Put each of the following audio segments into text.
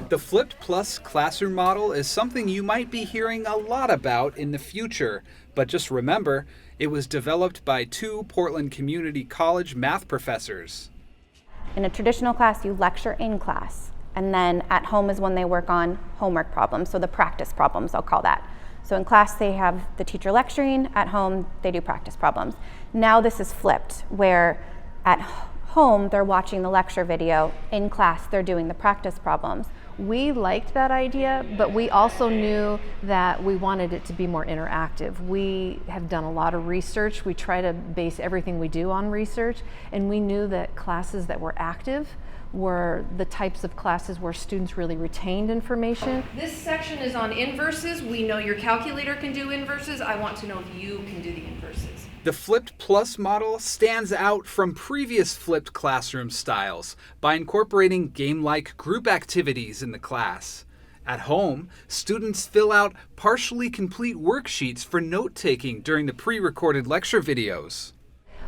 The Flipped Plus classroom model is something you might be hearing a lot about in the future, but just remember, it was developed by two Portland Community College math professors. In a traditional class, you lecture in class, and then at home is when they work on homework problems, so the practice problems, I'll call that. So in class, they have the teacher lecturing, at home, they do practice problems. Now this is flipped, where at home, they're watching the lecture video, in class, they're doing the practice problems. We liked that idea, but we also knew that we wanted it to be more interactive. We have done a lot of research. We try to base everything we do on research, and we knew that classes that were active were the types of classes where students really retained information. This section is on inverses. We know your calculator can do inverses. I want to know if you can do the inverses. The Flipped Plus model stands out from previous flipped classroom styles by incorporating game-like group activities in the class. At home, students fill out partially complete worksheets for note-taking during the pre-recorded lecture videos.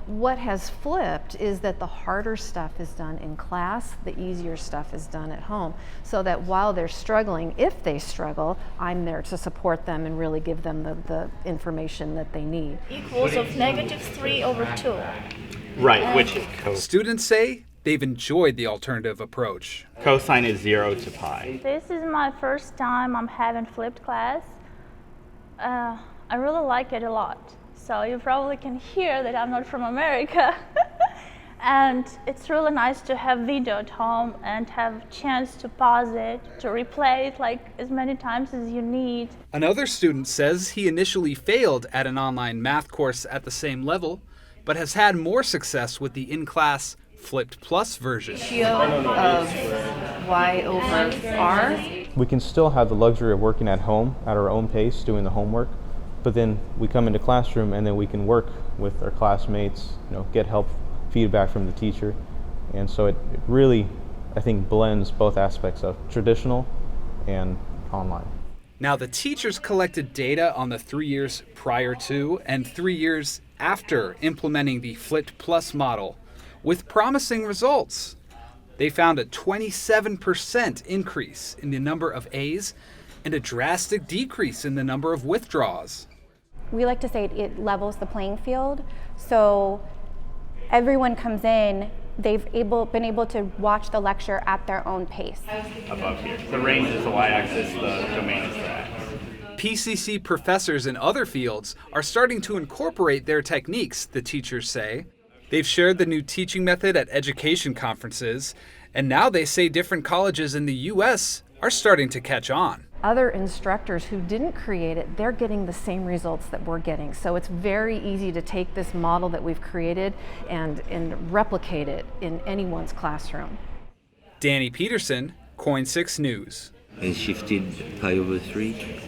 What has flipped is that the harder stuff is done in class, the easier stuff is done at home, so that while they're struggling, if they struggle, I'm there to support them and really give them the information that they need. Equals of -3/2. Right, which Students say they've enjoyed the alternative approach. cosine is 0 to pi. This is my first time I'm having flipped class. I really like it a lot. So you probably can hear that I'm not from America. And it's really nice to have video at home and have a chance to pause it, to replay it like as many times as you need. Another student says he initially failed at an online math course at the same level, but has had more success with the in-class Flipped Plus version. Of y over r. We can still have the luxury of working at home at our own pace, doing the homework, but then we come into classroom and then we can work with our classmates, get help, feedback from the teacher. And so it really, I think, blends both aspects of traditional and online. Now, the teachers collected data on the 3 years prior to and 3 years after implementing the Flipped Plus model with promising results. They found a 27% increase in the number of A's and a drastic decrease in the number of withdraws. We like to say it levels the playing field, so everyone comes in, they've been able to watch the lecture at their own pace. Above here. The range is the y-axis, the domain is the x. PCC professors in other fields are starting to incorporate their techniques, the teachers say. They've shared the new teaching method at education conferences, and now they say different colleges in the U.S. are starting to catch on. Other instructors who didn't create it, they're getting the same results that we're getting. So it's very easy to take this model that we've created and replicate it in anyone's classroom. Danny Peterson, Coin 6 News. And shifted pi over 3.